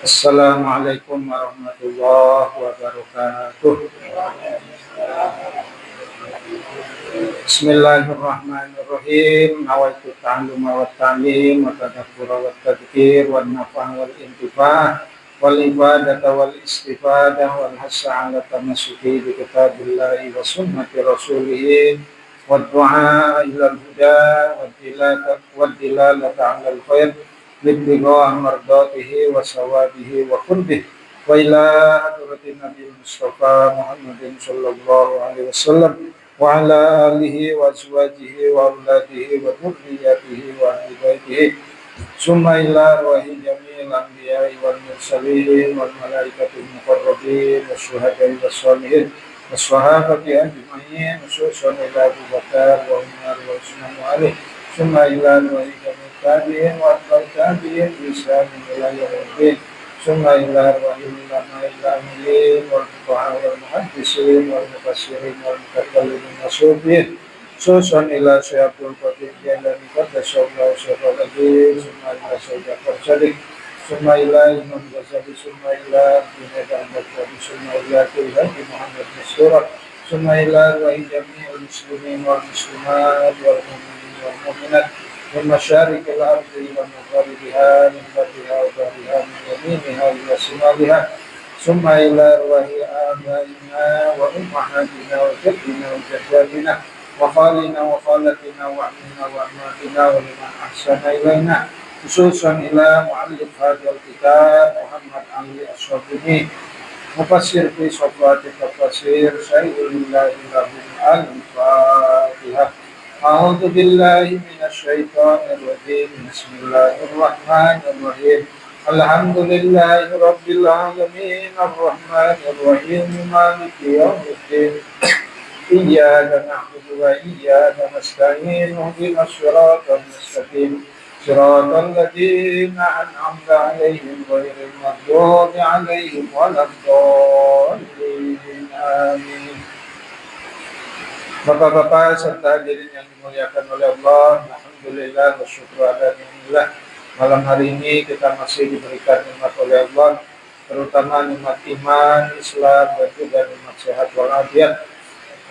Assalamualaikum warahmatullahi wabarakatuh. Bismillahirrahmanirrahim. Nawaitu ta'alluma wa ta'lim wa tadabbura wa tadhkir wa nafa'a wal intifah wal ibadata wal istifadah wal hasa ala tamassuki bi kitabillahi wa sunnati rasulih wa du'a ila al-huda wa dilalata ala al-khair libtigha mardatihi wa sawabihi wa qurbih wa ila hadratin Nabi Mustafa Muhammadin sallallahu alaihi wasallam wa ala alihi wa azwajihi wa auladihi wa dhurriyyatihi wa ahli baitihi summa ila ruhi jami'il anbiya'i wal mursalin wal malaikatil muqarrabin wasyuhada'i wassalihin wassahabati ajma'in khususan ila Abu Bakar wa Umar wa Utsman wa Ali summa ila ruhi jami'il tabi'in wa tabi'in bi ihsanin ila yaumil summa ila ruhi ulama'il amilin wal fuqaha wal muhaddisin wal mufassirin wal mutakallimin wasufiyin khususan ila Syaikhul Qadir Jailani qaddasallahu sirral aziz summa ila Syekh Ja'far Shadiq summa ila Imam Ghazali summa ila Junaid al-Baghdadi summa ila Haji Muhammad Masyur summa ila ruhi jami'il muslimin wal muslimat wal mu'minin wal mu'minat min masyariqil ardi wa magharibiha min bariha wa bariha min yaminiha wa shimaliha summa ila ruhi abaina wa ummahatina wa jaddina wa jaddadina wa khalina wa khalatina wa amina wa amatina wa liman ahsana ilaina khususan ila mu'allif hadhal kitab Muhammad Ali As-Sabuni mufassir fi safwati tafsir sayyidillah al-Fatihah. A'udzu billahi minasy syaithanir rajim. Bismillahirrahmanirrahim. Alhamdulillahi rabbil alamin arrahmanir rahim maliki yaumiddin. Iyyaka na'budu wa iyyaka nasta'in ihdinas siratal mustaqim siratal ladzina an'amta 'alaihim ghairil maghdubi 'alaihim waladdallin. Amin. Bapak-bapak serta hadirin yang dimuliakan oleh Allah, alhamdulillah wa syukur alhamdulillah. Malam hari ini kita masih diberikan nikmat oleh Allah, terutama nikmat iman, Islam, dan juga nikmat sehat walafiat.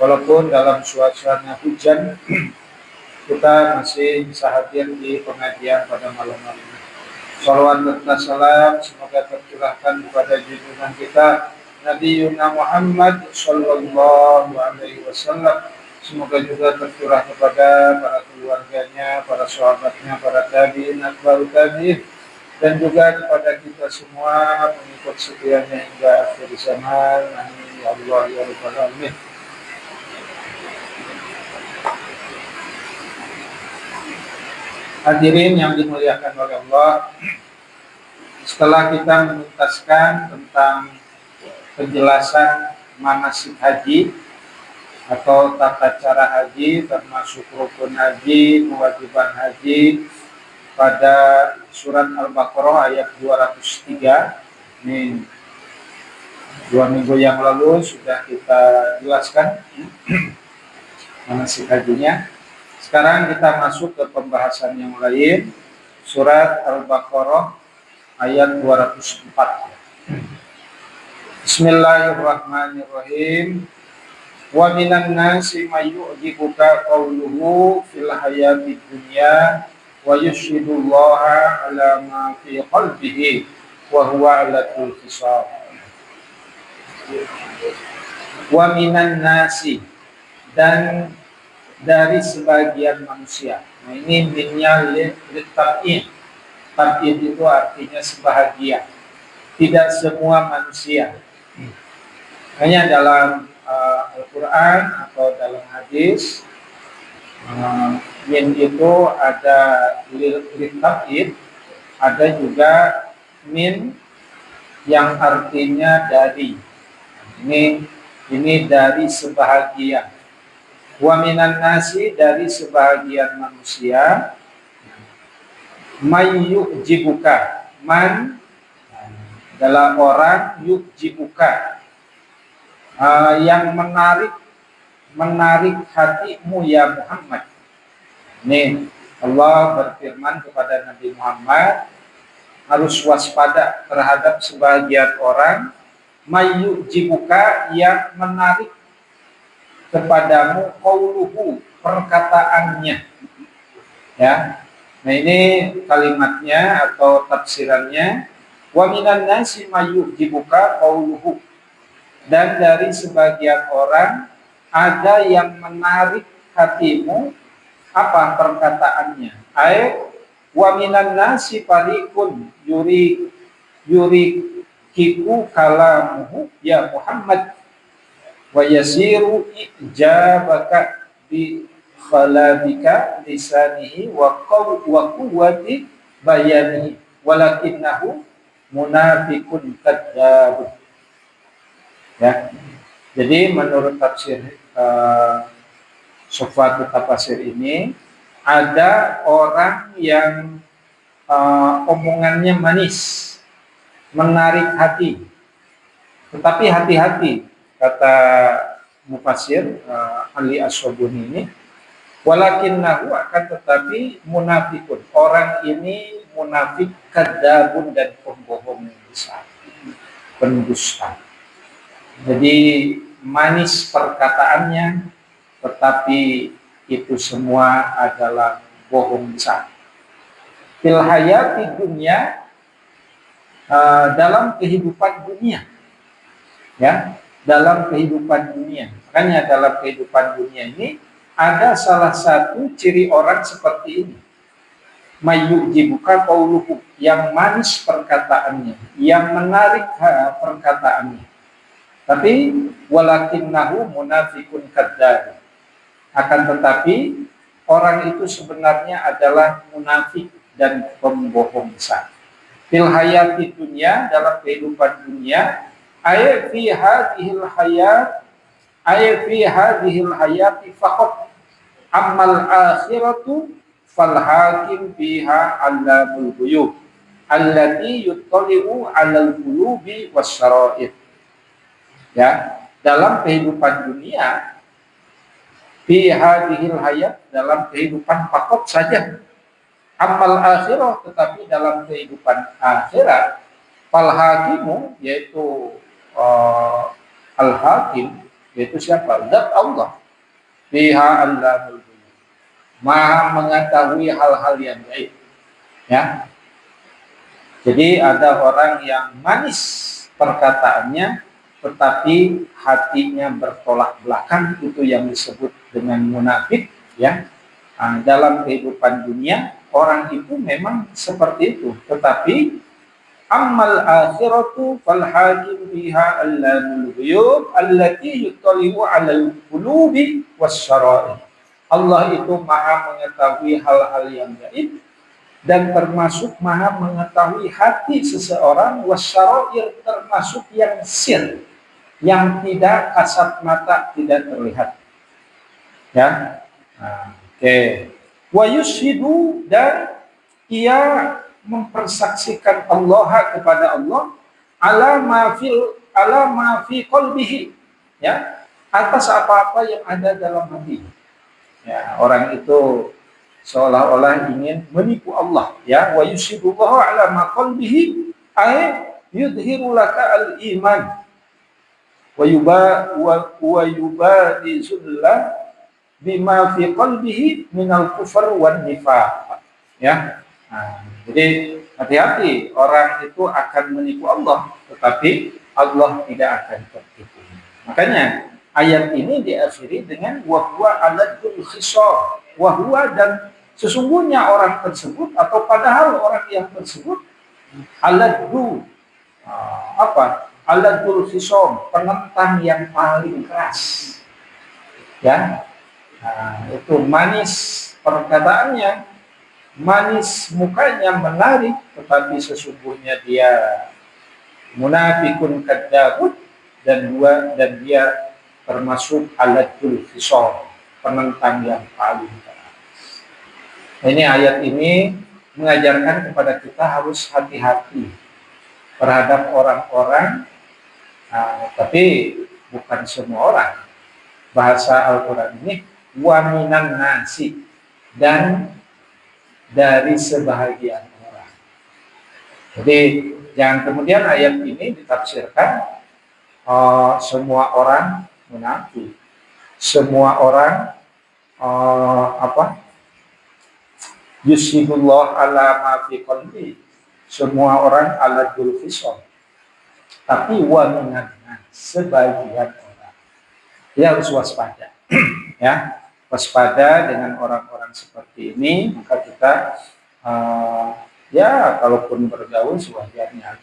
Walaupun dalam suasana hujan, kita masih bisa hadir di pengajian pada malam hari ini. Salawat dan salam semoga tercurahkan kepada junjungan kita Nabi Muhammad sallallahu alaihi wasallam. Semoga juga tercurah kepada para keluarganya, para sahabatnya, para tabi'in, atba'ut tabi'in, dan juga kepada kita semua pengikut setianya hingga akhir zaman. Amin ya Allah ya rabbal alamin. Hadirin yang dimuliakan oleh Allah, setelah kita menuntaskan tentang penjelasan manasik haji atau tata cara haji, termasuk rukun haji, kewajiban haji pada surat Al-Baqarah ayat 203. Ini 2 minggu yang lalu sudah kita jelaskan manasik hajinya. Sekarang kita masuk ke pembahasan yang lain, surat Al-Baqarah ayat 204. Bismillahirrahmanirrahim. Wa minan nasi may yu'jibuka qawluhu fil hayatid dunya wa yushhidullaha ala ma fi qalbihi wa huwa alatul hisab. Wa minan nasi, dan dari sebagian manusia. Nah, ini minnya litab'in. Tab'in itu artinya sebahagian. Tidak semua manusia. Hanya dalam Al-Quran atau dalam hadis, min itu ada litab'in, ada juga min yang artinya dari. Ini dari sebahagian. Wa minan nasi, dari sebahagian manusia, may yu'jibuka, man adalah orang, yu'jibuka yang menarik hatimu ya Muhammad. Nih Allah berfirman kepada Nabi Muhammad, harus waspada terhadap sebagian orang mayyujibuka yang menarik kepadamu qauluhu perkataannya, ya. Nah, ini kalimatnya atau tafsirannya, wa minan nasi mayyujibuka qauluhu, dan dari sebagian orang ada yang menarik hatimu apa perkataannya. Wa minan nasi fariqun yuri kiku kalamuhu ya Muhammad wa yasiru ijabaka bi khalabika lisanihi wa quwwati bayanihi walakinnahu munafiqun kadzdzab. Ya. Jadi menurut tafsir Sufatu Tafasir ini, ada orang yang omongannya manis, menarik hati. Tetapi hati-hati, kata Mufassir Ali As-Sobuni ini, walakinnahu, akan tetapi munafikun, orang ini munafik, kadzabun, dan pembohong yang besar, pendusta. Jadi manis perkataannya, tetapi itu semua adalah bohong besar. Fil hayati dunia, dalam kehidupan dunia, ya, dalam kehidupan dunia. Makanya dalam kehidupan dunia ini ada salah satu ciri orang seperti ini. Mayyujibuka qauluhu, yang manis perkataannya, yang menarik perkataannya. Tapi walakinnahu munafikun kadzdzab. Akan tetapi orang itu sebenarnya adalah munafik dan pembohong besar. Fil hayati dunia, dalam kehidupan dunia, ay fi hadhil hayati faqat, ammal akhiratu fal hakim fiha allamul ghuyub allati yuttali'u 'alal qulubi wasyara'id. Ya, dalam kehidupan dunia, fi hadhil hayat, dalam kehidupan faqat saja, amal akhirah, tetapi dalam kehidupan akhirat, fal hakimu, yaitu al-hakim, yaitu siapa? Zat Allah. Fiha allamul ghuyub, maha mengetahui hal-hal yang gaib. Ya. Jadi ada orang yang manis perkataannya, tetapi hatinya bertolak belakang, itu yang disebut dengan munafik, ya. Dalam kehidupan dunia orang itu memang seperti itu, tetapi ammal akhiratu fal hakim biha allamul ghuyub allati yuttali'u 'alal qulubi wasyara'id. Allah itu maha mengetahui hal-hal yang gaib, dan termasuk maha mengetahui hati seseorang, wasyara'id, termasuk yang sir, yang tidak kasat mata, tidak terlihat. Ya. Oke. Wa yushidu, dan ia mempersaksikan Allah, kepada Allah, ala ma fi qalbihi, ya, atas apa-apa yang ada dalam hati. Ya, orang itu seolah-olah ingin menipu Allah, ya. Wa yushidu Allah ala ma qalbihi, ay yudhiru laka al-iman wa yubadizullah bima fi qalbihi minal kufar wan nifaq, ya. Jadi hati-hati, orang itu akan menipu Allah, tetapi Allah tidak akan tertipu. Makanya ayat ini diakhiri dengan wahwa aladul khisar, wahwa, dan sesungguhnya orang tersebut, atau padahal orang yang tersebut, aladu, aladul khisar, penentang yang paling keras, ya. Itu manis perkataannya, manis mukanya, menarik, tetapi sesungguhnya dia munafikun kadzdzab, dan dia termasuk aladul khisar, penentang yang paling keras. Ini ayat ini mengajarkan kepada kita harus hati-hati terhadap orang-orang, tapi bukan semua orang. Bahasa Al-Quran ini wa minan nasi, dan dari sebahagian orang. Jadi jangan kemudian ayat ini ditafsirkan semua orang munafik, semua orang apa yusibullah ala ma fi qalbi, semua orang ala dzulfisam, tapi wa minan sebagian orang. Dia harus waspada. Ya, waspada dengan orang-orang seperti ini, maka kita ya kalaupun bergaul sewajarnya.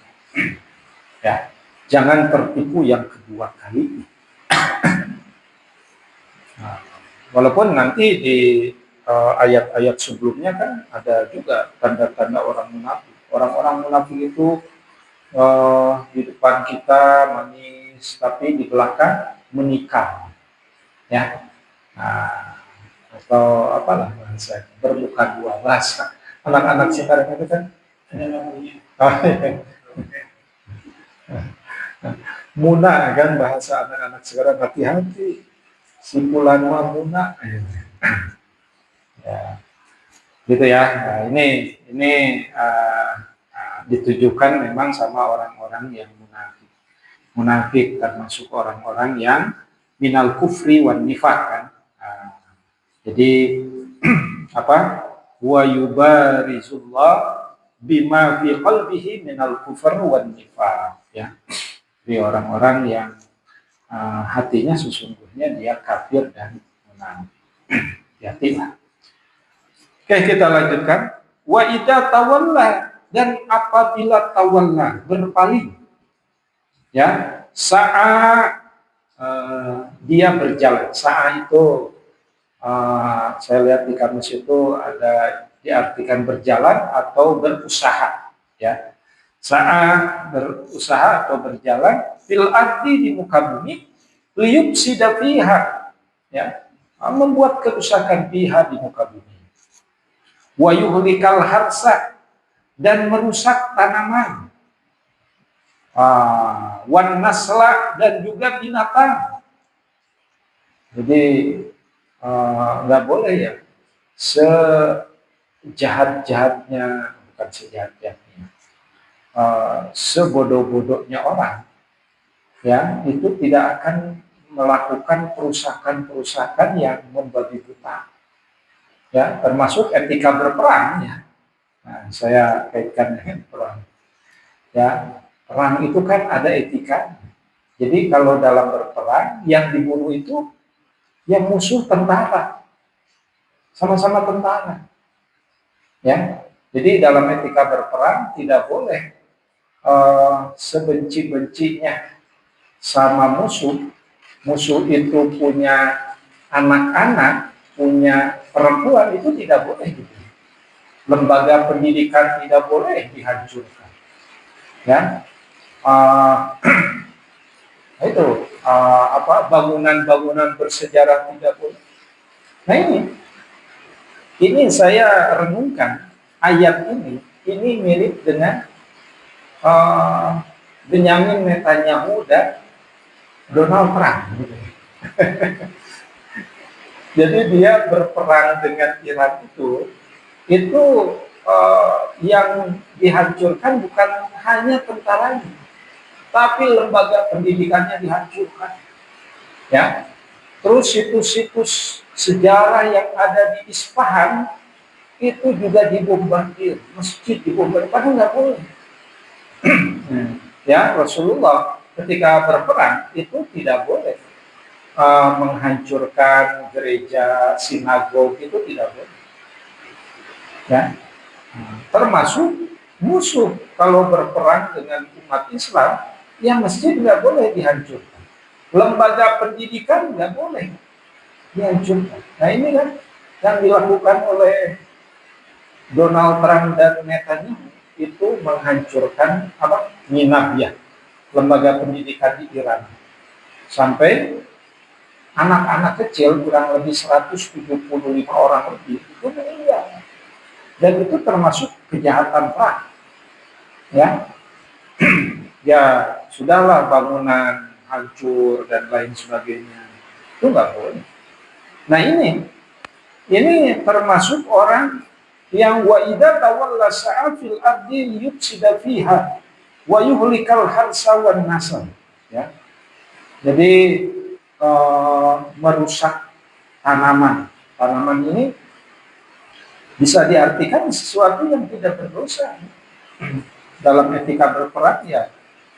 Ya, jangan tertipu yang kedua kali. Nah, walaupun nanti di ayat-ayat sebelumnya kan ada juga tanda-tanda orang munafik. Orang-orang munafik itu di depan kita manis, tapi di belakang menikah, ya. Nah, atau apalah bahasa bermuka dua bahasa. Anak-anak sekarang itu kan muna kan bahasa anak-anak sekarang, hati-hati si fulan mah muna. Ya, gitu ya. Nah, ini ditujukan memang sama orang-orang yang munafik. Munafik termasuk orang-orang yang minal kufri wan nifaq kan. Nah, jadi apa? Wa yubarizullah bima fi qalbihi minal kufr wan nifaq, ya. Jadi orang-orang yang hatinya sesungguhnya dia kafir dan munafik. Hati-hatilah. Oke, kita lanjutkan. Wa idza tawalla, dan apabila tawalla berpaling, ya, sa'a dia berjalan. Sa'a itu saya lihat di kamus itu ada diartikan berjalan atau berusaha, ya. Sa'a berusaha atau berjalan fil ardi, di muka bumi, liyufsida fiha, ya, membuat kerusakan fiha, di muka bumi, wa yuhlikal harsa, dan merusak tanaman, wan nasla, dan juga binatang. Jadi nggak boleh ya sejahat-jahatnya, bukan sejahat-jahatnya, sebodoh-bodohnya orang, ya, itu tidak akan melakukan perusakan-perusakan yang membabi buta, ya, termasuk etika berperang, ya. Nah, saya kaitkan dengan perang, ya. Perang itu kan ada etika. Jadi kalau dalam berperang yang dibunuh itu yang musuh tentara, sama-sama tentara, ya. Jadi dalam etika berperang tidak boleh sebenci-bencinya sama musuh. Musuh itu punya anak-anak, punya perempuan, itu tidak boleh gitu. Lembaga pendidikan tidak boleh dihancurkan, ya. Itu bangunan-bangunan bersejarah tidak boleh. Nah, ini saya renungkan ayat ini mirip dengan Benyamin Netanyahu dan Donald Trump. Jadi dia berperang dengan Iran itu yang dihancurkan bukan hanya tentaranya, tapi lembaga pendidikannya dihancurkan, ya. Terus situs-situs sejarah yang ada di Isfahan itu juga dibombardir, masjid dibombardir, padahal nggak boleh. Ya, Rasulullah ketika berperang itu tidak boleh menghancurkan gereja, sinagog, itu tidak boleh, ya. Termasuk musuh kalau berperang dengan umat Islam, yang masjid nggak boleh dihancurkan, lembaga pendidikan nggak boleh dihancurkan. Nah, ini kan yang dilakukan oleh Donald Trump dan Netanyahu, itu menghancurkan Minabiyah, lembaga pendidikan di Iran, sampai anak-anak kecil kurang lebih 175 orang lebih itu meninggal, dan itu termasuk kejahatan perang, ya. Ya sudahlah, bangunan hancur dan lain sebagainya, itu nggak boleh. Nah, ini termasuk orang yang wa idza tawalla sa'a fil ardi yufsida fiha wa yuhlikal harsa wan nasl, ya. Jadi merusak tanaman. Tanaman ini bisa diartikan sesuatu yang tidak berdosa. Dalam etika berperang ya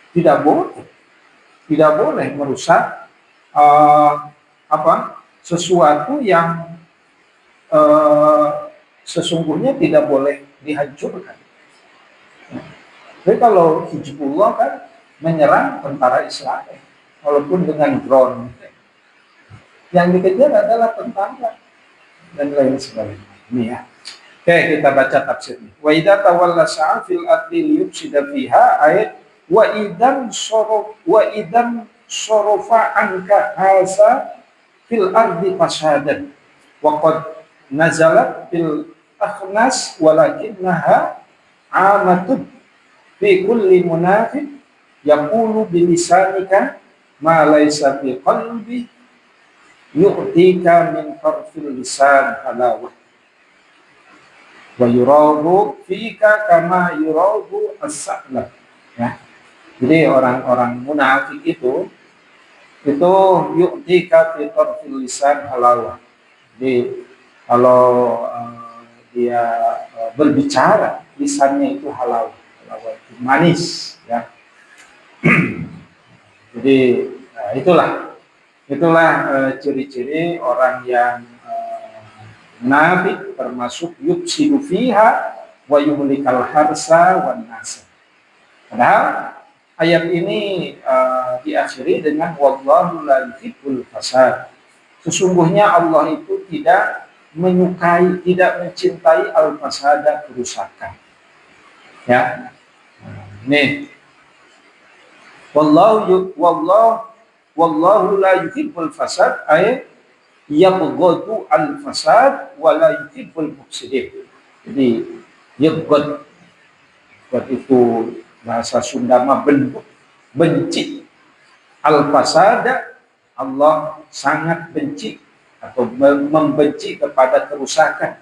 tidak boleh merusak sesuatu yang sesungguhnya tidak boleh dihancurkan. Jadi kalau Hizbullah kan menyerang tentara Israel, walaupun dengan drone, yang dikejar adalah tentara dan lain sebagainya. Ini ya. Oke, kita baca tafsirnya. Wa idza tawalla sa'a fil ardi liyufsida fiha ayat wa idan sorofa anka hasa fil ardi fasadan wa qad nazalat fil akhnas walakinnaha amatun fi kulli munafiq yaqulu bilisanika ma laysa fi qalbi yu'tika min tarfil lisan halawah wa yurabu fika kama yurabu as-sa'lab, ya. Jadi orang-orang munafik itu yu'tika fi tarfil lisan halawah. Jadi kalau dia berbicara, lisannya itu halawah itu manis, ya. Jadi itulah ciri-ciri orang yang munafik, termasuk yufsidu fiha wa yuhlikal harsa wan nasl. Padahal ayat ini diakhiri dengan wallahu la yuhibbul fasad. Sesungguhnya Allah itu tidak menyukai, tidak mencintai al-fasada, kerusakan. Ya. Nih. Wallahu la yuhibbul fasad ayat yabghadu al-fasad wa la yuhibbul mufsidin. Jadi yabghad itu bahasa Sunda mah benci. Al-fasada, Allah sangat benci atau membenci kepada kerusakan.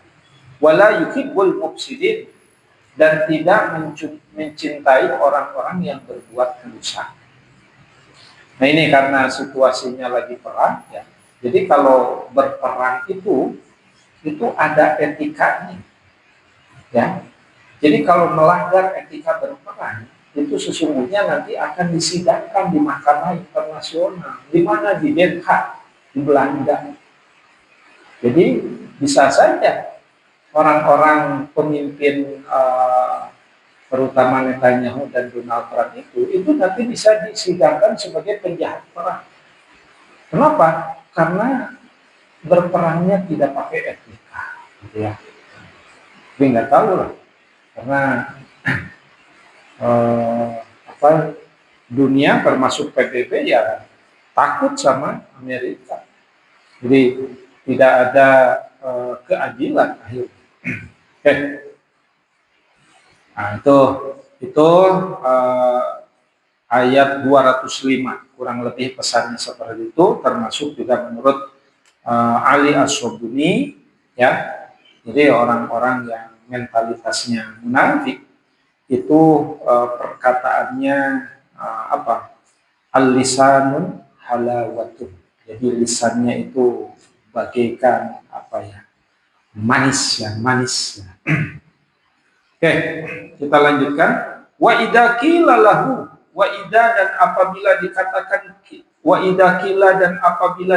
Wa la yuhibbul mufsidin, dan tidak mencintai orang-orang yang berbuat kerusakan. Nah ini karena situasinya lagi perang, ya. Jadi kalau berperang itu ada etikanya, ya. Jadi kalau melanggar etika berperang itu sesungguhnya nanti akan disidangkan di Mahkamah Internasional, di mana di Den Haag di Belanda. Jadi bisa saja orang-orang pemimpin terutama Netanyahu dan Donald Trump itu nanti bisa disidangkan sebagai penjahat perang. Kenapa? Karena berperangnya tidak pakai etika, gitu ya. Tapi nggak tahu lah, karena dunia termasuk PBB ya takut sama Amerika, jadi tidak ada keadilan akhirnya. Nah itu ayat 205 kurang lebih pesannya seperti itu, termasuk juga menurut Ali As-Sobuni, ya. Jadi orang-orang yang mentalitasnya munafik itu perkataannya al-lisanun halawatun. Jadi lisannya itu bagaikan manis ya. Oke, kita lanjutkan. Wa idza qila lahu, dan apabila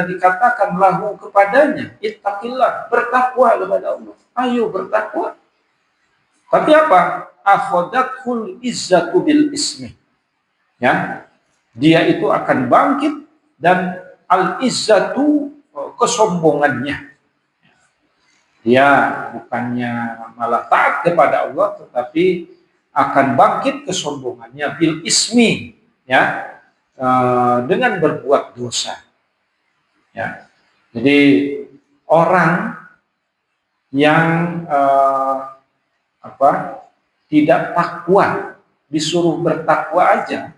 dikatakan lahu kepadanya, ittaqillah, bertakwa kepada Allah. Ayo bertakwa. Tapi apa? Akhadathul izzatu bil ismi. Ya. Dia itu akan bangkit dan al-izzatu kesombongannya. Dia bukannya malah taat kepada Allah, tetapi akan bangkit kesombongannya bil ismi, ya, dengan berbuat dosa. Ya. Jadi orang yang tidak takwa, disuruh bertakwa aja,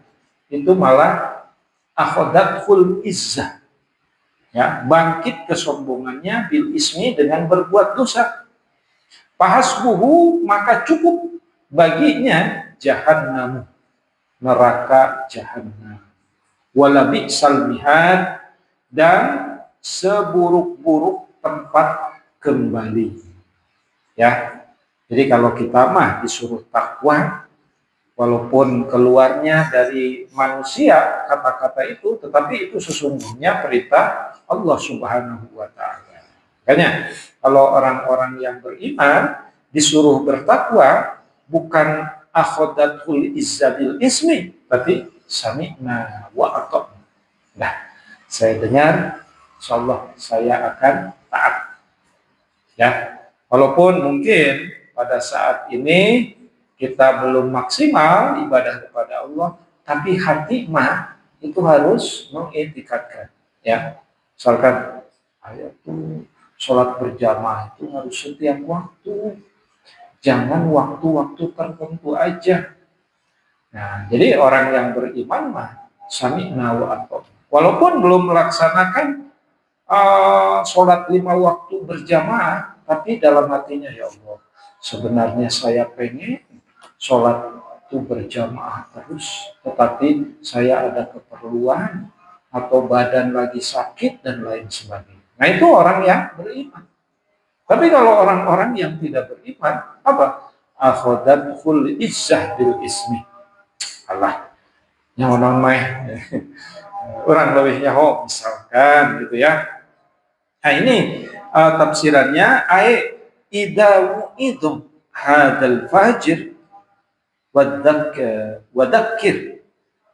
itu malah akhadathul izzah. Ya, bangkit kesombongannya bil ismi dengan berbuat dosa. Fahasbuhu, maka cukup baginya jahannam, neraka jahannam. Wala bi'sal mihad, dan seburuk-buruk tempat kembali. Ya. Jadi kalau kita mah disuruh takwa, walaupun keluarnya dari manusia kata-kata itu, tetapi itu sesungguhnya perintah Allah Subhanahu wa taala. Makanya kalau orang-orang yang beriman disuruh bertakwa, bukan akhodatul izzabil ismi, tapi sami'na wa ata'na. Nah, saya dengar, insyaallah saya akan taat. Ya, walaupun mungkin pada saat ini kita belum maksimal ibadah kepada Allah, tapi hati mah itu harus mengiktikadkan. Ya, misalkan ayat itu sholat berjamaah itu harus setiap waktu, jangan waktu-waktu tertentu aja. Nah, jadi orang yang beriman mah sami'na wa ata'na. Walaupun belum melaksanakan sholat 5 waktu berjamaah, tapi dalam hatinya, ya Allah, sebenarnya saya pengen sholat itu berjamaah terus, tetapi saya ada keperluan atau badan lagi sakit dan lain sebagainya. Nah, itu orang yang beriman. Tapi kalau orang-orang yang tidak beriman, apa? Akhodatul izzah bil ismi. Allah, yang orang main orang lebihnya misalkan gitu ya. Nah, ini tafsirannya ai idza idum hadzal fajir wadzakir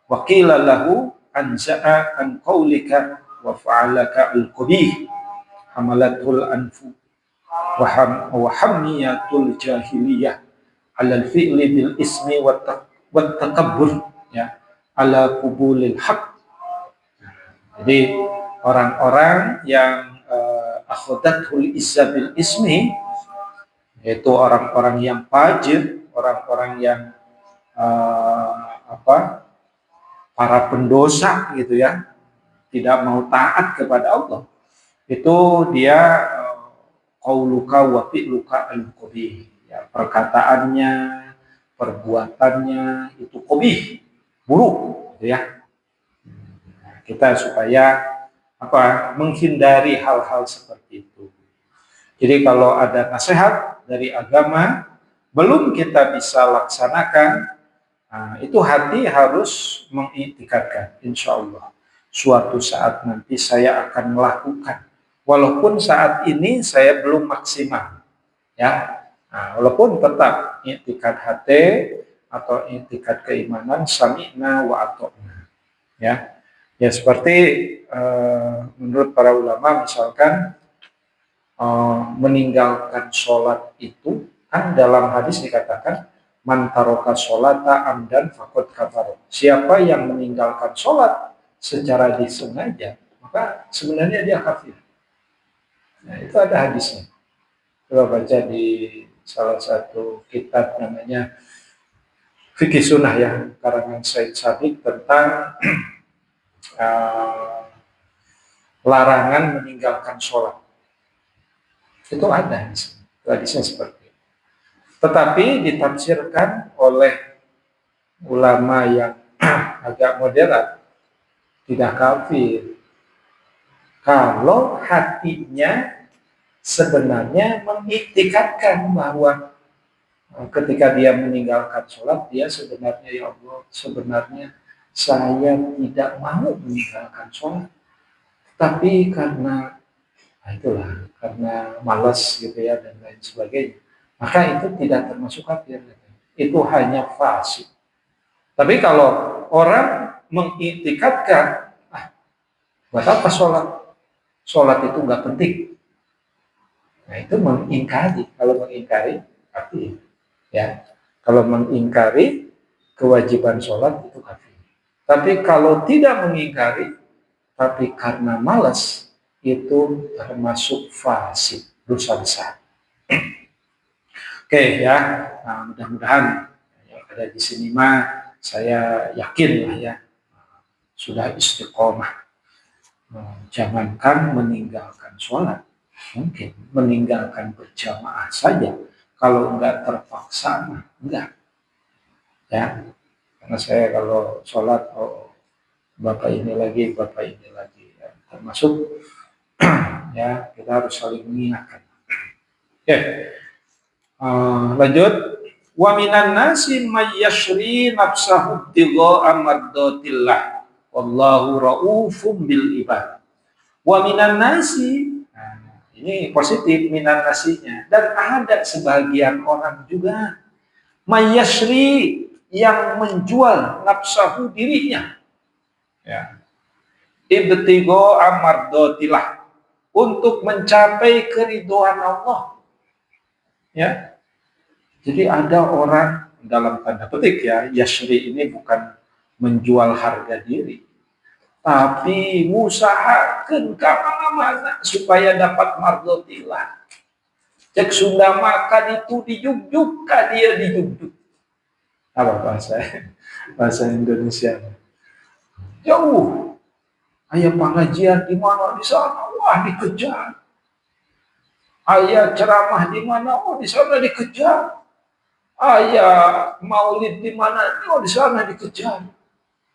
wa qila lahu anza'a an qaulika wa fa'alaka al-qabih hamalatul anfu wa hamiyatul jahiliyah ala al-fi'li bil ismi wa takabbur, ya, ala qubulil haq. Jadi orang-orang yang akhodatul izza bil ismi, yaitu orang-orang yang fajir, orang-orang yang para pendosa gitu ya, tidak mau taat kepada Allah, itu dia qauluka wa fi'luka al-qabih, ya, perkataannya, perbuatannya itu qabih, buruk gitu ya. Kita supaya menghindari hal-hal seperti itu. Jadi kalau ada nasihat dari agama belum kita bisa laksanakan, itu hati harus mengiktikadkan, insya Allah suatu saat nanti saya akan melakukan, walaupun saat ini saya belum maksimal, ya. Walaupun tetap iktikad hati atau iktikad keimanan, sami'na wa ata'na, ya. Ya seperti menurut para ulama, misalkan meninggalkan sholat itu, kan dalam hadis dikatakan man taroka sholata amdan faqad kafar. Siapa yang meninggalkan sholat secara disengaja, maka sebenarnya dia kafir. Nah, itu ada hadisnya. Coba baca di salah satu kitab namanya Fikih Sunnah, ya, karangan Said Sabiq, tentang larangan meninggalkan sholat. Itu ada hadisnya seperti itu. Tetapi ditafsirkan oleh ulama yang agak moderat, tidak kafir kalau hatinya sebenarnya mengiktikadkan bahwa ketika dia meninggalkan sholat, dia sebenarnya, ya Allah, sebenarnya saya tidak mau meninggalkan sholat, tapi karena karena malas gitu ya dan lain sebagainya, maka itu tidak termasuk kafir. Itu hanya fasik. Tapi kalau orang mengiktikadkan, buat apa sholat? Sholat itu nggak penting. Nah, itu mengingkari. Kalau mengingkari, kafir. Ya, kalau mengingkari kewajiban sholat itu kafir. Tapi kalau tidak mengingkari, tapi karena malas, itu termasuk fasik, dosa besar. Oke, ya. Nah, mudah-mudahan yang ada di sini mah saya yakin lah ya, sudah istiqomah. Jangankan meninggalkan sholat, mungkin meninggalkan berjamaah saja. Kalau enggak terpaksa mah enggak. Ya, karena saya kalau sholat, oh bapak ini lagi, ya. Termasuk ya kita harus saling mengingatkan. Oke, lanjut. Wa minan nasi may yashri nafsahu tigha'a mardatillah wallahu raufum bil ibad. Wa minan nasi, nah, ini positif minan nasinya, dan ada sebagian orang juga may yashri yang menjual nafsahu dirinya, ya, ibtigha'a mardatillah, untuk mencapai keridhaan Allah, ya. Jadi ada orang dalam tanda petik ya, yashri ini bukan menjual harga diri, tapi ngusahakeun ka mana-mana supaya dapat mardotillah. Cek Sunda makan itu dijuk-juk ka dia dijuk-juk. Apa bahasa Indonesia? Jauh. Aya pengajian di mana di sana, wah dikejar. Aya ceramah di mana, oh di sana dikejar. Ayah maulid di mana, oh di sana dikejar.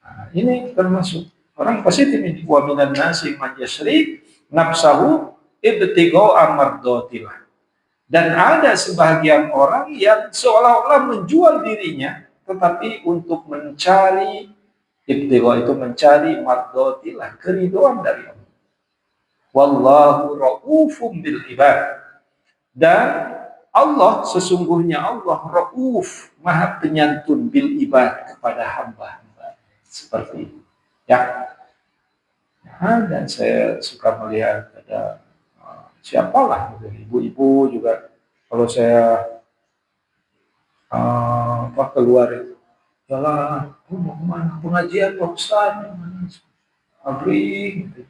Nah, ini termasuk orang positif ini. Wa minan nasi man yasri nafsahu ibtigha'a mardatillah. Dan ada sebagian orang yang seolah-olah menjual dirinya, tetapi untuk mencari ibtigha, itu mencari mardatillah, keridhaan dari Allah. Wallahu raufum bil ibad. Dan Allah, sesungguhnya Allah Rauf, maha penyantun bil ibad, kepada hamba-hamba. Seperti itu. Ya. Nah, dan saya suka melihat ada siapalah, ibu-ibu juga. Kalau saya keluar itu, jalan, mau kemana? Pengajian Pak Ustaz, abri, gitu.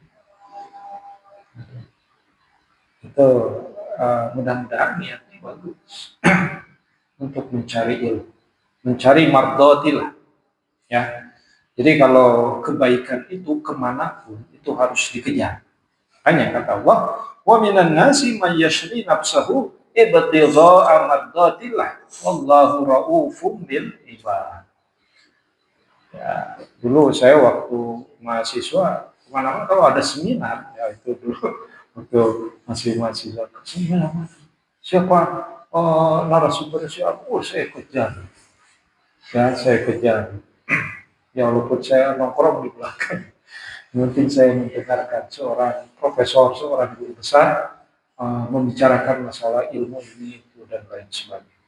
Itu mudah-mudahan niatnya bagus untuk mencari ilmu, mencari mardotil, ya. Jadi kalau kebaikan itu kemanapun itu harus dikejar. Hanya kata Allah, wa minan nasi may yashri nafsahu ibtigha'a mardatillah wallahu raufum bil ibad. Ya, dulu saya waktu mahasiswa kemana-mana kalau ada seminar, ya itu dulu waktu masih mahasiswa, seminar siapa narasumber siapa, saya kejar, ya saya kejar. Ya walaupun saya nongkrong di belakang, mungkin saya mendengarkan seorang profesor, seorang guru besar membicarakan masalah ilmu ini itu dan lain sebagainya.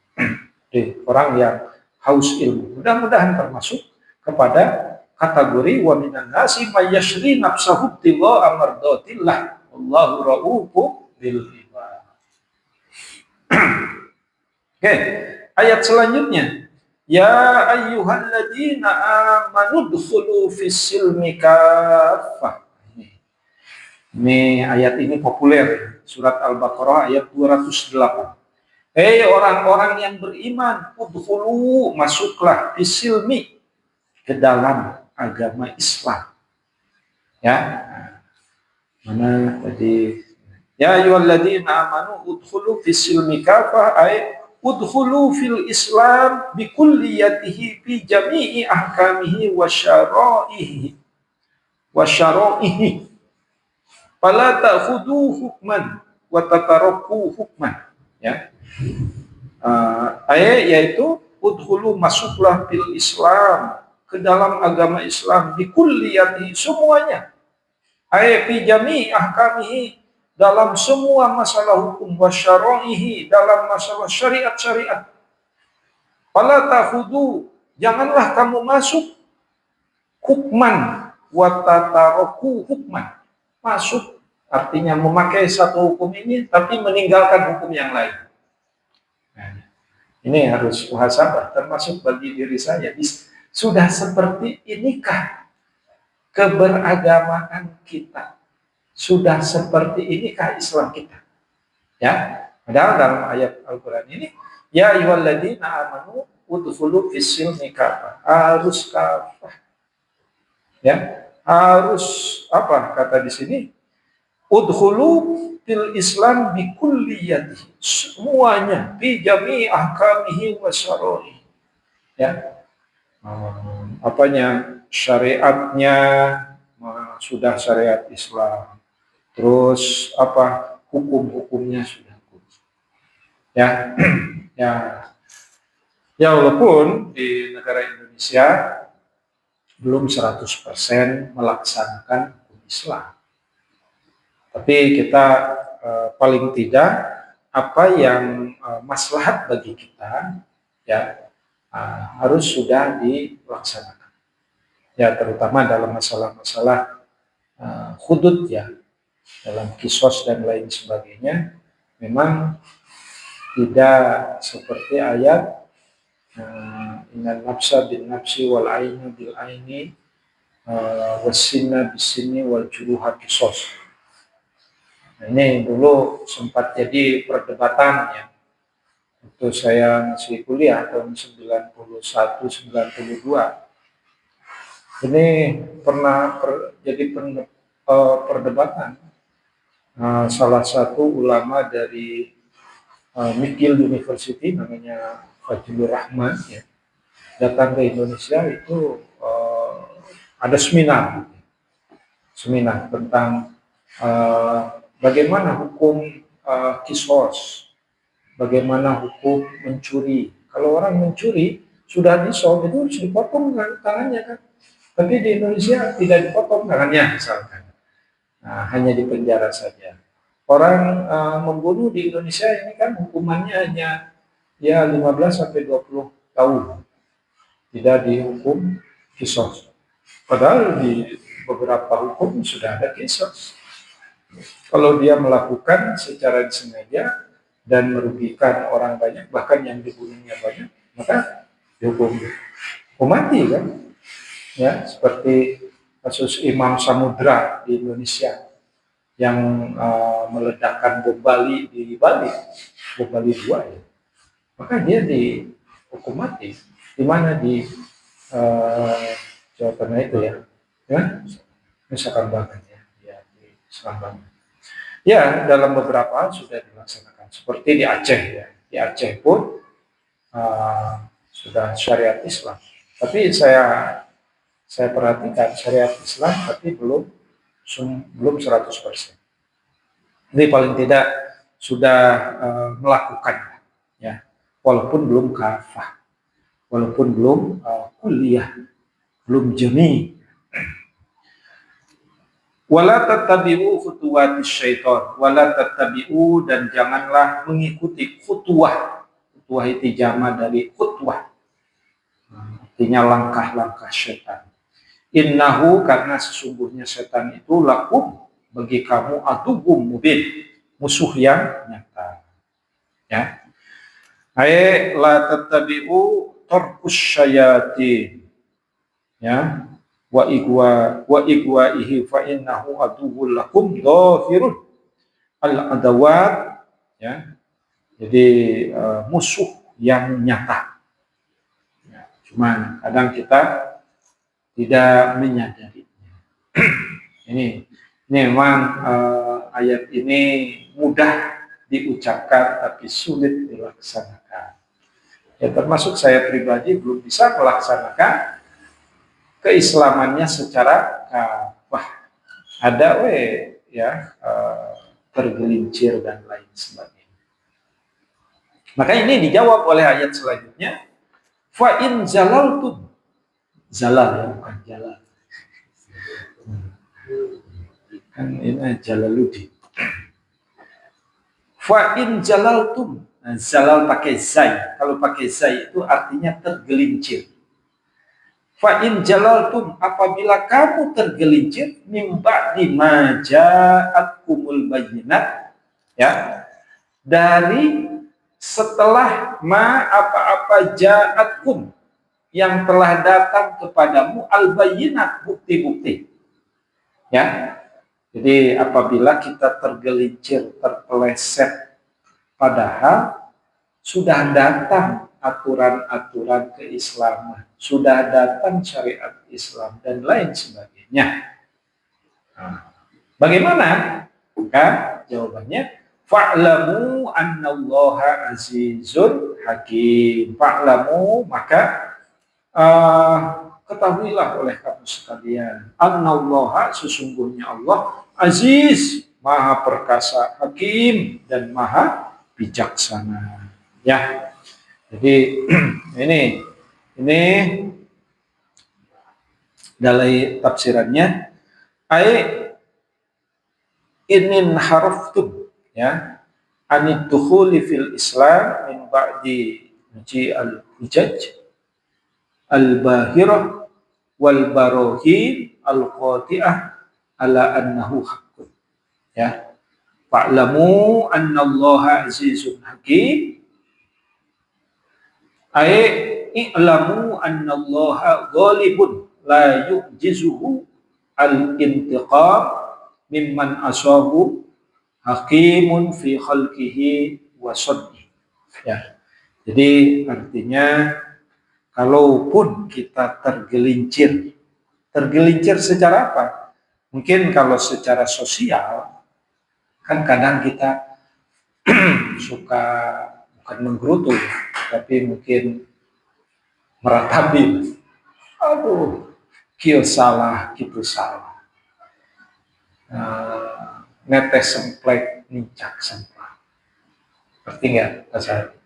Jadi orang yang haus ilmu, mudah-mudahan termasuk kepada kategori wa minan nasi may yashri nafsahu ibtigha'a mardatillah wallahu raufum bil ibad. Oke, ayat selanjutnya. Ya ayyuhalladzina amanu dkhulu fis silmi kaffah. Ini ayat ini populer, surat Al-Baqarah ayat 208. Hei orang-orang yang beriman, udkhulu, masuklah fis silmi, ke dalam agama Islam. Ya. Mana tadi? Ya ayyuhalladzina amanu udkhulu fis silmi kaffah, ay udkhulu fil Islam bi kulliyatihi fi jami'i ahkamihi wa syara'ihi fala ta'khudhu hukman wa tatarakku hukman, ya. Yaitu udkhulu, masuklah fil Islam, ke dalam agama Islam, bi kulliyatihi, semuanya, fi jami'i ahkamihi, dalam semua masalah hukum, wasyara'ihi, dalam masalah syariat-syariat. Fala ta'khudhu, janganlah kamu masuk, hukman wa tataraku hukman. Masuk artinya memakai satu hukum ini tapi meninggalkan hukum yang lain. Nah, ini harus muhasabah, termasuk bagi diri saya. Sudah seperti inikah keberagamaan kita? Sudah seperti inikah Islam kita? Ya, padahal dalam ayat Al-Quran ini, ya ayyuhalladzina amanu udkhulu fis silmi kaffah, harus kafah. Ya, harus apa kata di sini? Udkhulu fil Islam bi kulliyatihi, semuanya, bi jami' ahkamihi wa syara'i. Ya. Apanya? Syariatnya sudah syariat Islam. Terus apa? Hukum-hukumnya sudah. Ya. Ya. Ya, walaupun di negara Indonesia belum 100% melaksanakan hukum Islam. Tapi kita paling tidak apa yang maslahat bagi kita ya harus sudah dilaksanakan. Ya, terutama dalam masalah-masalah hudud ya, dalam kisos dan lain sebagainya, memang tidak seperti ayat innal nafsa bin nafsi wal aina bil aini wasinna bisinni wal juruha kisos. Nah, ini dulu sempat jadi perdebatan ya. Waktu saya masih kuliah tahun 91 92. Ini pernah jadi perdebatan. Salah satu ulama dari McGill University namanya Fajrul Rahman ya, datang ke Indonesia itu ada seminar tentang bagaimana hukum kisos, bagaimana hukum mencuri. Kalau orang mencuri sudah disol itu harus dipotong tangannya kan, tapi di Indonesia tidak dipotong tangannya misalkan, hanya dipenjara saja. Orang membunuh di Indonesia ini kan hukumannya hanya ya 15 sampai 20 tahun. Tidak dihukum kisos. Padahal di beberapa hukum sudah ada kisos. Kalau dia melakukan secara disengaja dan merugikan orang banyak, bahkan yang dibunuhnya banyak, maka dihukum mati kan? Ya, seperti kasus Imam Samudra di Indonesia yang meledakkan bom Bali di Bali, bom Bali 2 ya. Maka dia dihukum mati. Di mana di Jawa Tengah itu ya, Nusa Kambangan ya, di Kambangan. Ya, dalam beberapa hal sudah dilaksanakan. Seperti di Aceh ya, di Aceh pun sudah syariat Islam. Tapi saya perhatikan syariat Islam, tapi belum 100%. Jadi paling tidak sudah melakukan ya, walaupun belum kafah, walaupun belum kuliah, belum jami. Wala tattabi'u khutuwatis syaitan, wala tattabi'u, dan janganlah mengikuti khutuwah. Khutuwah itu jama dari khutwah, artinya langkah-langkah syaitan. Innahu, karena sesungguhnya setan itu lakum, bagi kamu, aduwwum mubin, musuh yang nyata. Ya. Ai la tattabi'u tarkus syayatin. Ya. Wa igwaihi fa innahu aduwwul lakum dhahirun al adawat, ya. Jadi musuh yang nyata. Ya. Cuman kadang kita tidak menyadarinya. Ini memang ayat ini mudah diucapkan tapi sulit dilaksanakan. Ya, termasuk saya pribadi belum bisa melaksanakan keislamannya secara kafah. Ada ya tergelincir dan lain sebagainya. Maka ini dijawab oleh ayat selanjutnya. Fa in zalaltum, zalal ya, bukan jalal. Kan ini Jalaluddin. Fa in jalaltum, nah, zalal pakai zai. Kalau pakai zai itu artinya tergelincir. Fa in jalaltum, apabila kamu tergelincir, mimba di maja'atkumul bayyinat, ya, dari setelah ma apa-apa ja'atkum, yang telah datang kepadamu, al bayyinat, bukti-bukti. Ya. Jadi apabila kita tergelincir, terpeleset, padahal sudah datang aturan-aturan keislaman, sudah datang syariat Islam dan lain sebagainya. Nah, bagaimana? Maka jawabannya fa'lamu annallaha azizun hakim. Fa'lamu, maka ketahuilah oleh kamu sekalian, annallaha, sesungguhnya Allah, aziz, maha perkasa, hakim, dan maha bijaksana. Ya, jadi ini dari tafsirannya, ai inin haraftum, ya, anid dukhuli fil Islam min ba'di ji al-hujaj al-bahirah wal barohin al-qati'ah ala annahu haqqun. Ya, fa'lamu annallaha azizun hakim, ay i'lamu annallaha ghalibun la yu'jizuhu al-intiqam mimman asahu hakimun fi khalqihi wa sunni. Ya. Jadi artinya, kalaupun kita tergelincir secara apa? Mungkin kalau secara sosial, kan kadang kita suka bukan menggerutu, tapi mungkin meratapi. Aduh, kieu salah, gitu salah. Netes semplek, nincak semplak. Ngerti nggak bahasa?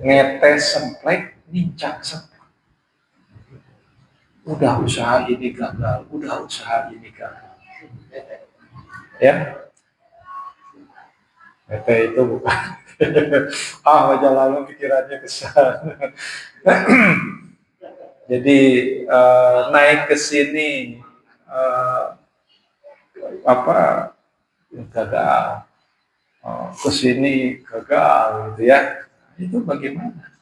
Netes semplek, nincak semplak. Udah usaha ini gagal, ya. Nete itu bukan. Wajah lalu pikirannya kesana. Jadi naik ke sini gagal, ke sini gagal, gitu ya. Itu bagaimana?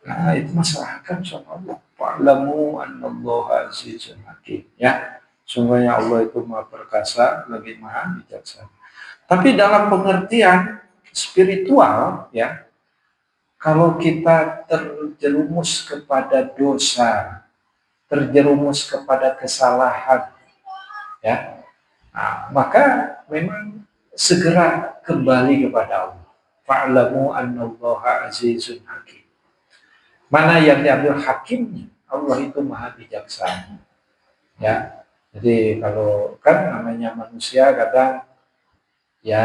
Nah, itu masyarakat sama Allah. Fa'lamu annallaha azizun hakim. Ya, sungguhnya Allah itu maha perkasa, lagi maha bijaksana. Tapi dalam pengertian spiritual, ya, kalau kita terjerumus kepada dosa, terjerumus kepada kesalahan, ya, nah, maka memang segera kembali kepada Allah. Fa'lamu annallaha azizun hakim. Mana yang diambil hakimnya? Allah itu maha bijaksana. Ya, jadi kalau kan namanya manusia kadang ya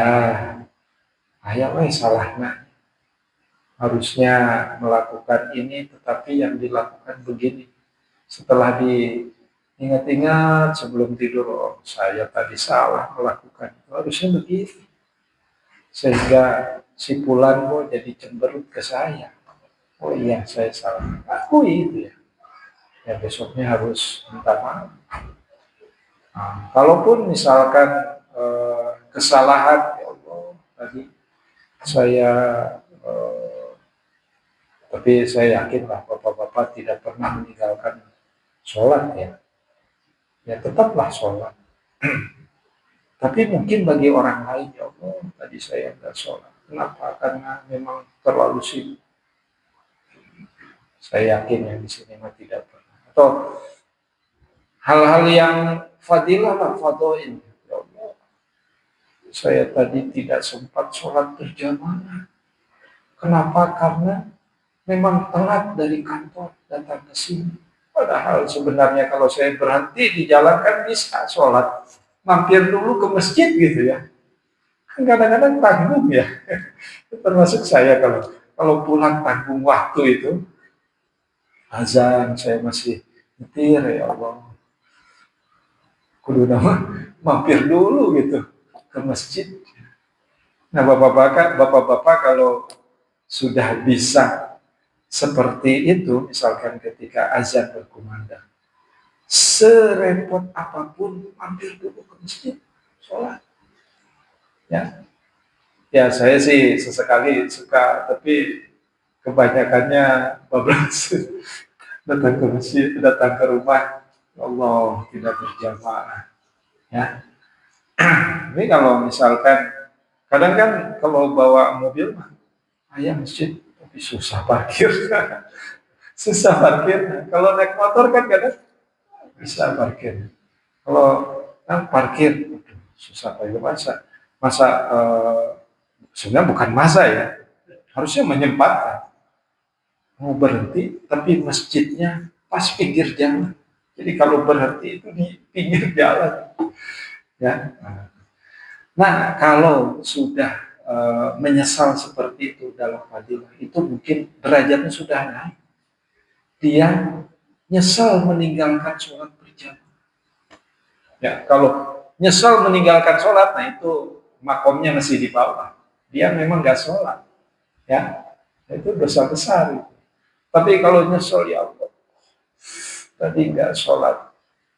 ayah salahnya, harusnya melakukan ini, tetapi yang dilakukan begini. Setelah diingat-ingat sebelum tidur, oh, saya tadi salah melakukan, harusnya begitu. Sehingga si Fulan kok jadi cemberut ke saya. Oh iya, saya salah. Akui itu ya. Ya besoknya harus minta maaf. Nah, kalaupun misalkan kesalahan, ya Allah, tadi saya tapi saya yakinlah bapak-bapak tidak pernah meninggalkan sholat, ya. Ya tetaplah sholat. Tapi mungkin bagi orang lain, ya Allah, tadi saya tidak sholat. Kenapa? Karena memang terlalu sibuk. Saya yakin yang di sini mah tidak pernah. Atau hal-hal yang fadilah lah, fadhoil. Ya Allah, saya tadi tidak sempat sholat berjamaah. Kenapa? Karena memang telat dari kantor datang ke sini. Padahal sebenarnya kalau saya berhenti di jalan kan bisa sholat. Mampir dulu ke masjid gitu ya. Kan kadang-kadang tanggung ya. Termasuk saya kalau pulang tanggung waktu itu. Azan saya masih nyetir, ya Allah. Kudu nama mampir dulu gitu ke masjid. Nah, bapak-bapak kalau sudah bisa seperti itu, misalkan ketika azan berkumandang, serepot apapun mampir dulu ke masjid sholat. Ya, ya saya sih sesekali suka, tapi kebanyakannya bablas datang ke masjid, datang ke rumah, Allah tidak berjamaah. Ya, ini kalau misalkan kadang kan kalau bawa mobil, ayah masjid tapi susah parkir, susah parkir. Kalau naik motor kan kadang bisa parkir. Kalau kan parkir susah pakai masa sebenarnya bukan masa ya, harusnya menyempatkan mau berhenti, tapi masjidnya pas pinggir jalan. Jadi kalau berhenti itu di pinggir jalan, ya. Nah, kalau sudah menyesal seperti itu dalam fadilah, itu mungkin derajatnya sudah naik. Dia nyesal meninggalkan sholat berjamaah. Ya, kalau nyesal meninggalkan sholat, nah itu makomnya masih di bawah. Dia memang nggak sholat, ya, itu dosa besar. Tapi kalau nyesal, ya Allah, tadi nggak sholat,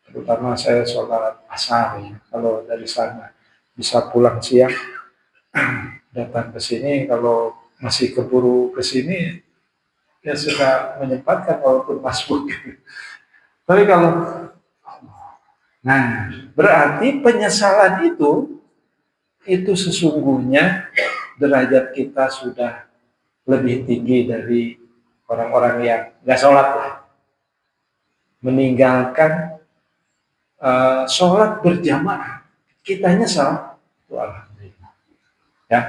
terutama saya sholat asar ya. Kalau dari sana bisa pulang siang, datang ke sini, kalau masih keburu ke sini, ya sudah menyempatkan walaupun masbuk. Tapi kalau, nah berarti penyesalan itu sesungguhnya derajat kita sudah lebih tinggi dari orang-orang yang nggak sholat lah. Meninggalkan sholat berjamaah, kita nyesal, itu alhamdulillah. Ya.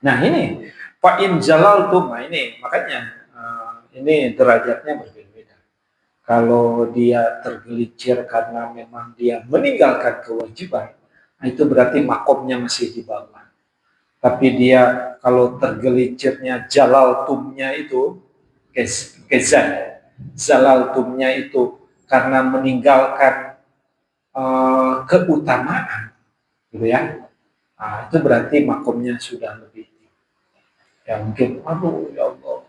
Nah ini fa'in jalaltum, nah ini makanya ini derajatnya berbeda. Kalau dia tergelincir karena memang dia meninggalkan kewajiban, nah itu berarti makomnya masih di bawah. Tapi dia kalau tergelincirnya jalaltumnya itu jalaltumnya itu karena meninggalkan keutamaan, gitu ya. Nah, itu berarti makomnya sudah lebih. Ya mungkin, aduh ya Allah,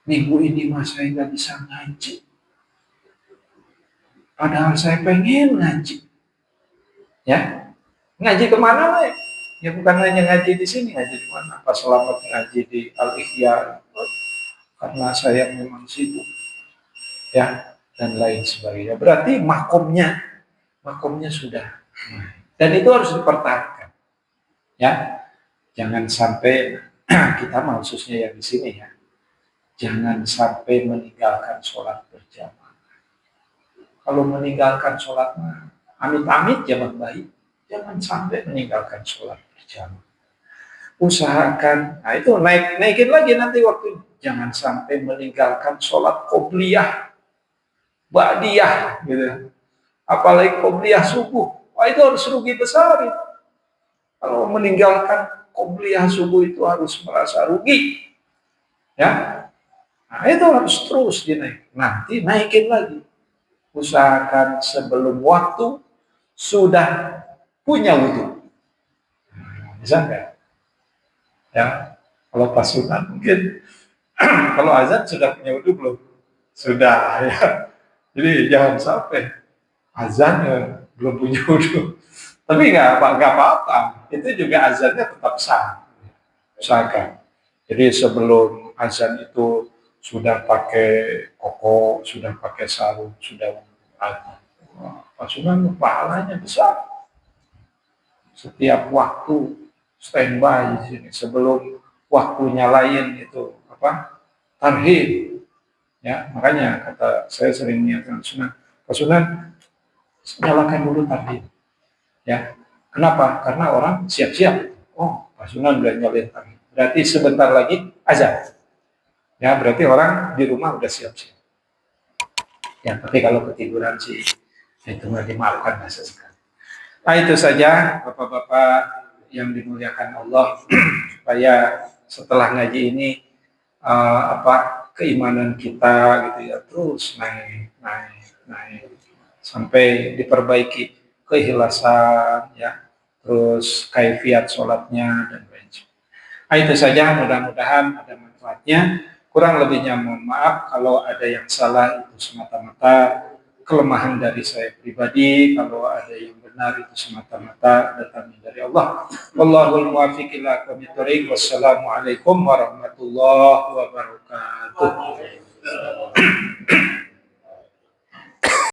minggu ini mas saya nggak bisa ngaji. Padahal saya pengen ngaji. Ya, ngaji kemana lah? Ya bukan hanya ngaji di sini, ngaji di mana? Pas selamat ngaji di Al-Ihya, karena saya memang sibuk, ya, dan lain sebagainya. Berarti makomnya sudah. Dan itu harus dipertahankan, ya. Jangan sampai kita khususnya yang di sini ya, jangan sampai meninggalkan sholat berjamaah. Kalau meninggalkan sholat, amit-amit jangan baik, jangan sampai meninggalkan sholat berjamaah. Usahakan, nah itu naikin lagi nanti waktu. Jangan sampai meninggalkan sholat qobliyah, ba'diyah, gitu. Apalagi qobliyah subuh, wah itu harus rugi besar. Kalau meninggalkan qobliyah subuh itu harus merasa rugi, ya. Nah itu harus terus dinaik. Nanti naikin lagi. Usahakan sebelum waktu sudah punya wudhu. Bisa nggak? Ya, kalau pas sunat mungkin, kalau azan sudah punya wudhu belum? Sudah, ya. Jadi jangan sampai azan ya, belum punya wudhu. Tapi nggak apa-apa. Itu juga azannya tetap sah. Usahakan. Jadi sebelum azan itu sudah pakai koko, sudah pakai sarung, sudah ada. Pasukan pahalanya besar. Setiap waktu standby di sini sebelum waktunya lain itu tarhib, ya. Makanya kata saya sering niatkan sunan nyalakan dulu tarhib, ya. Kenapa? Karena orang siap-siap. Oh, Pak Sunan udah nyalain tarhib, berarti sebentar lagi azan, ya. Berarti orang di rumah udah siap-siap, ya. Tapi kalau ketiduran sih itu nggak dimaafkan bahasa sekali. Nah itu saja bapak-bapak yang dimuliakan Allah, supaya setelah ngaji ini keimanan kita gitu ya terus naik sampai diperbaiki keikhlasan, ya, terus kaifiat sholatnya dan lain sebagainya. Nah itu saja, mudah-mudahan ada manfaatnya. Kurang lebihnya mohon maaf kalau ada yang salah, itu semata-mata kelemahan dari saya pribadi. Kalau ada yang benar itu semata-mata datangnya dari Allah. Wallahul muwaffiq ila aqwamit thoriq. Wassalamualaikum warahmatullahi wabarakatuh.